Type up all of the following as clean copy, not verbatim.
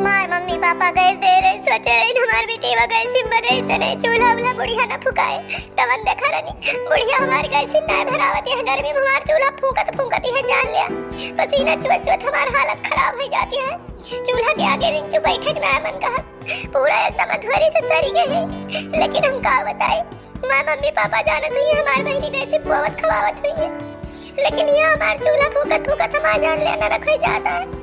मार mummy papa gas दे रहे सोचे रहे हमार बेटी व गैस सिंबर रहे चले चूल्हा उल्हा बुढ़िया न फुकाए तवन देखा रही बुढ़िया हमारी गैस न भरावती है गर्मी में हमार चूल्हा फूकत फूकती है जान लिया पसीना चुअत चुअत हमार हालत खराब हो जाती है चूल्हा के आगे रिंचू बैठे ना मन कहा पूरा एकदम अधूरी से सरी गए लेकिन हम का बताए माँ मम्मी पापा जानत हुई हमार बहनी कैसे पुआवत खवावत हुई है लेकिन ये हमार चूल्हा फूकत फूकत हमार जान लेना रखे जाता है।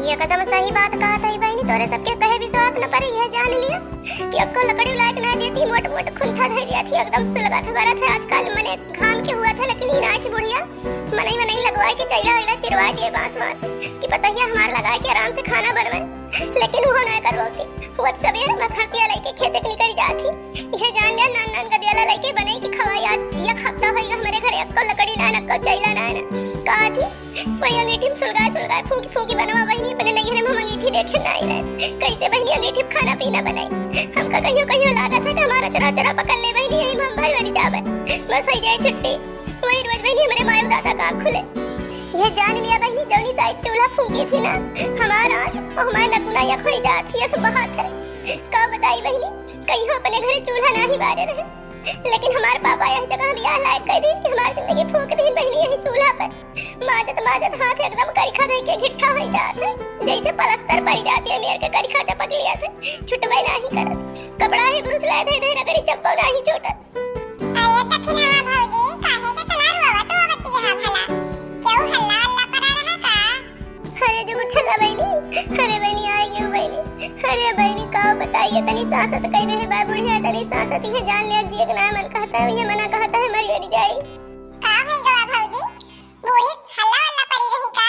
ये कदम सही बात कहा था बहनी तोरे सबके कहे विश्वास न पड़े ये जान लिया कि अक्को लकड़ी लायक ना देती मोट मोट खुंथा धर दिया थी एकदम सुलगा था बरा था आजकल मने घाम के हुआ था लेकिन ये नाच बुढ़िया मने लगवाए कि चैला वैला चिरवा दिए बांस वांस कि पता ही हमार लगाए के आराम से खाना बनवाए लेकिन वो ना करवाती वो सबे मखासिया लेके खेत निकल जाती ये जान लिया नान नान गदियाला लेके बने की खवाया या खाता होगा हमारे घरे अक्को लकड़ी ना अक्को चैला ना कहा थी वही अंगीठी सुलगाए फूंकी फूंकी बनवा बहनी अपने नैहरे में अंगीठी देखे ना आई रहे कैसे बहनी अंगीठी खाना पीना बनाई हमका कहियो लागत है कि हमारा चरा चरा पकड़ ले बहनी यही हम भाई वाली जावे बस हो जाए छुट्टी वही रोज बहनी हमारे माँ दादा का खुले ये जान लिया बहनी जौनी साइड चूल्हा फूंकी थी ना हमारा हमारा नकुना या खोई जाती है सुबह है का बताई बहनी कहीं अपने घरे चूल्हा ना ही बारे रहे लेकिन हमारे पापा यही जगह भी लायक कह दी कि हमारी जिंदगी फूंक दी बहनी यही चूल्हा पर माजत हाथ एकदम करिखा धोई के घिट्ठा हो जाता जैसे पलस्तर पड़ जाती है मेरे के करिखा चपक लिया था छुटवे नहीं कर कपड़ा ही ब्रुस लाए थे रगड़ी चप्पो नहीं छूटत अरे तखिना भौजी काहे के तलार हुआ तो अवती है भला क्यों हल्ला हल्ला करा रहा था अरे जो छल्ला बहनी अरे बहनी आई क्यों बहनी अरे बहनी का बताइए तनी सासत कह रहे बा बुढ़िया तनी सासत ही जान लिया जी एक ना मन कहता है ये मना कहता है मरी मरी जाई का भई गवा भौजी बूढ़ी हल्ला हल्ला पड़ी रही का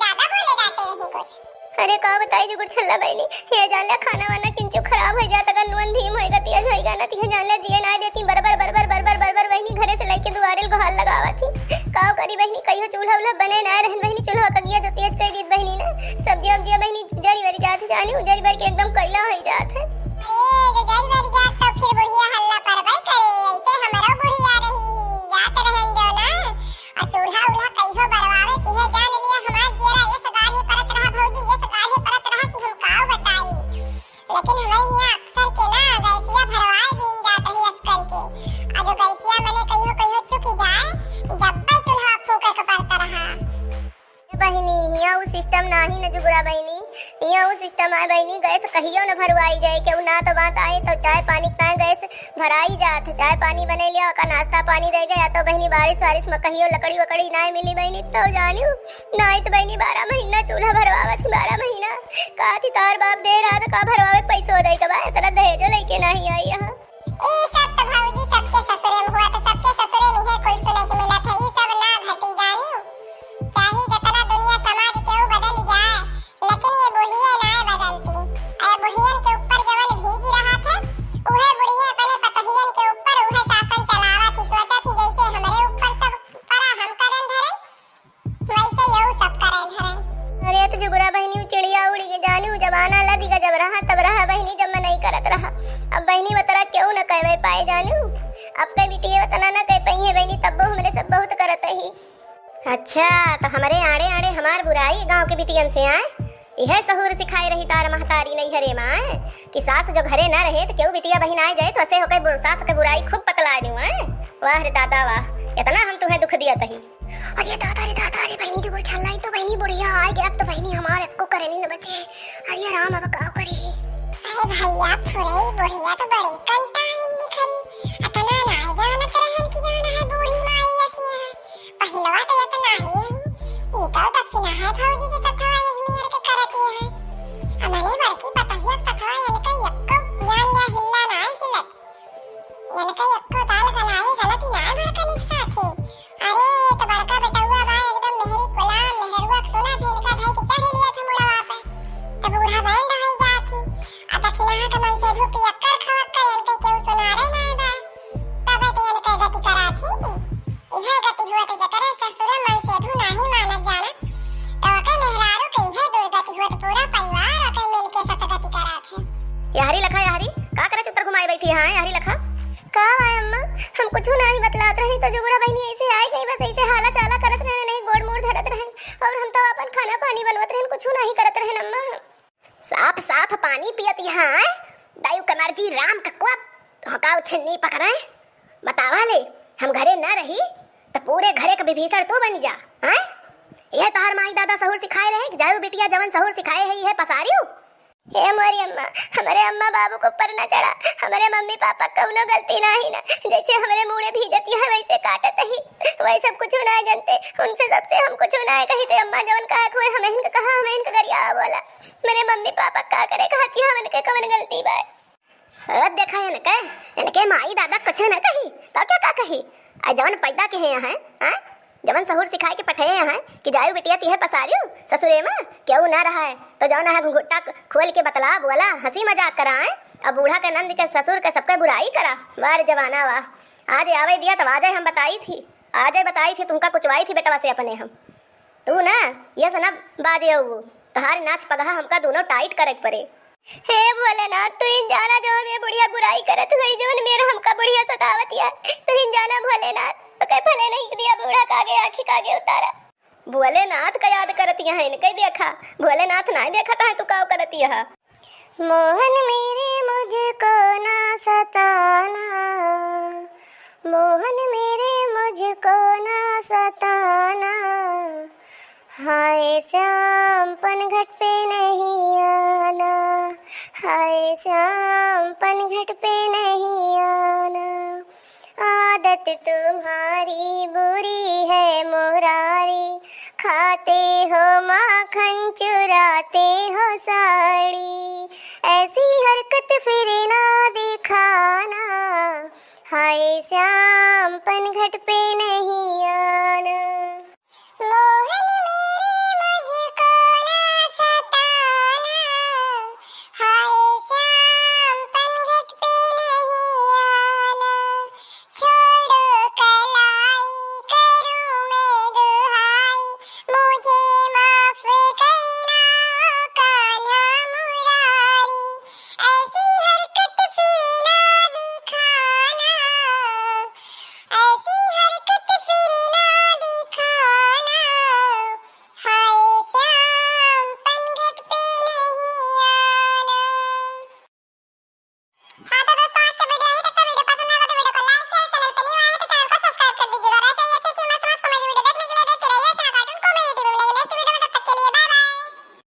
ज्यादा बोले जाते रही कुछ अरे का बताई जो छल्ला बहनी ये जान लिया खाना वाना किंचू खराब हो जाता का नुन धीम होएगा तेज होएगा ना तिहे जान लिया जी ना देती बरबर बहनी घरे से लेके दुआरे घाल लगावा थी का करी बहनी कहियो चूल्हा उल्हा बने ना रहन बहनी चूल्हा का गिया जो तेज कर दी बहनी ना सब्जी वब्जी बहनी जरी वरी जाती जानी जरी भर के एकदम कैला हो जात है अरे जो जरी वरी जात तो फिर बुढ़िया हल्ला करबई करे ऐसे हमरो बुढ़िया रही जात रहन जो ना और चूल्हा उल्हा कहियो बरवावे तिहे जान लिया हमार जेरा ये सगाढ़े परत रहा भौजी ये सगाढ़े परत रहा कि हम का बताई लेकिन हमें यहाँ अक्सर के ना गैसिया भरवाए दिन जात ही अस्कर के आज गैसिया मने कहियो चुकी जाए जब्बे चूल्हा फूके के पड़ता रहा बहनी यहाँ वो सिस्टम नाही न जुगुड़ा बहनी यहाँ वो सिस्टम है बहनी गैस कहियो न भरवाई जाए क्यों ना तो बात आए तो चाय पानी का गैस भराई जात चाय पानी बने लिया का नाश्ता पानी दे गया तो बहनी बारिश वारिश में कहियो लकड़ी वकड़ी ना मिली बहनी तो जानियो ना तो बहनी 12 महीना चूल्हा भरवावत 12 महीना कहा थी तार बाप दे रहा था का भरवावे पैसो दे के बा इतना दहेज लेके नहीं आई यहाँ ए सब तो भौजी सबके ससुरे में हुआ तो सबके ससुरे में है कुल सुने के मिला था ये सब ना घटी जानियो चाहे जितना दुनिया समाज केहू बदल जाए लेकिन ये बुढ़िया ना बदलती अरे बुढ़ियन के ऊपर जवन भीजी रहा था उहे बुढ़िया अपने पतहियन के ऊपर उहे शासन चलावा थी सोचा थी जैसे हमारे ऊपर सब परा हम करन धरन वैसे यहू सब करन धरन अरे तो जुगुड़ा बहनी चिड़िया उड़ी के जानी जमाना लदिगा जब रहा तब रहा बहनी जब मैं नहीं करत रहा अब बहनी बतरा क्यों न कहवे पाए जानू अब कई बिटिया बतना न कह पई है बहनी तब हमरे सब बहुत करत ही अच्छा तो हमारे आड़े आड़े हमार बुराई गांव के बिटियन से आए यह सहूर सिखाई रही तार महतारी नहीं हरे माँ कि सास जो घरे ना रहे तो क्यों बिटिया बहन आ जाए तो ऐसे होकर सास के बुराई खूब पतला दूं वाह रे दादा वाह इतना हम तुम्हें दुख दिया तही अरे दादा रे बहनी जो छल्लाई तो बहनी बुढ़िया आ गया अब तो बहनी हमारे को करे नहीं न बचे अरे राम अब का करी अरे भैया फुरई बुढ़िया तो बड़ी कंटाइन निखरी अतना ना जानत रहन कि जाना है बूढ़ी माई ऐसी है पहलवा तो ऐसा नहीं है ये तो दक्षिणा है भौजी के सथवा अजमेर के करती है अमने बड़की पतहिया सथवा इनका यक्को जान लिया हिल्ला ना हिलत इनका यक्को दाल बनाए गलती ना भड़का निकसा थे अरे तो बड़का बेटुआ बा एकदम मेहरी गुलाम मेहरुआ सोना से इनका भाई के चढ़ लिया था मुड़वा पे तो बूढ़ा बैंड हो जाती आ दक्षिणा का मन से धूपी अक्कर खवा कर इनके क्यों सुना रे ना बा तब तो इनका गति करा थी यह गति हुआ तो जकरे ससुर मन से धू नहीं मानत जाना तो के मेहरारू के यह दुर्गति हुआ तो पूरा परिवार के मिलके सतगति करा थे यारी लखा यारी का करे चुतर घुमाई बैठी है यारी लखा का है अम्मा हम कुछ नहीं बतलात रहे तो जुगुड़ा बहनी ऐसे आई गई बस ऐसे हाला चाला करत रहे नहीं गोड़ मोड़ धरत रहे दाना पानी बनवत रहन, कुछ नहीं करत रहन अम्मा। साफ साफ पानी पियत यहाँ दायु कमरजी राम ककुआ हकाव छन्नी पकड़ाए। बतावा ले हम घरे न रही तो पूरे घरे का विभीषण तो बन जा। हैं यह तोहर माई दादा सहूर सिखाए रहे, जायु बिटिया जवन सहूर सिखाए है यह पसारियो। हे हमारी अम्मा, हमारे अम्मा बाबू को ऊपर न चढ़ा, हमारे मम्मी पापा कौनो गलती नहीं ना, जैसे हमारे मुड़े भीजती है वैसे काटत ही, वही सब कुछ ना जानते, उनसे सबसे हम कुछ ना कही थे। अम्मा जवन कहा कोई हमें इनका कहा, हमें इनका गरिया बोला, मेरे मम्मी पापा का करे कहती है हमन के कवन गलती बा। अब देखा है न कह इनके माई दादा कुछ न कही तो क्या का कही। आ जवन पैदा के हैं हैं जवन सहूर सिखाए के पठे हैं कि जायु बिटिया तिहे पसारियो ससुरे में क्यों ना रहा है तो जवन है घुंघुट्टा खोल के बतला बोला, हंसी मजाक कराए। अब बूढ़ा के नंद के ससुर के सबके बुराई करा। वार जवाना वाह, आज आवे दिया तब आज हम बताई थी, आज बताई थी तुमका कुचवाई थी बेटवा से अपने हम। तू ना ये सना बाजे तहार नाच पगहा हमका दोनों टाइट करे पड़े। हे भोलेनाथ, तू इन जाना जो हमें बुढ़िया बुराई करत हुई जवन मेरा हमका बुढ़िया सतावतिया, तू इन जाना भोलेनाथ तो कह भले नहीं दिया बूढ़ा कागे आखी कागे उतारा। भोलेनाथ का याद करती है इनके देखा, भोलेनाथ ना देखा था तू का करती है। मोहन मेरे मुझको ना सताना, मोहन मेरे मुझको ना सताना, हाय श्याम पनघट पे नहीं आना, हाय श्याम पनघट पे नहीं आना। आदत तुम्हारी बुरी है मुरारी, खाते हो माखन चुराते हो साड़ी, ऐसी हरकत फिर ना दिखाना, हाय श्याम पनघट पे नहीं आना।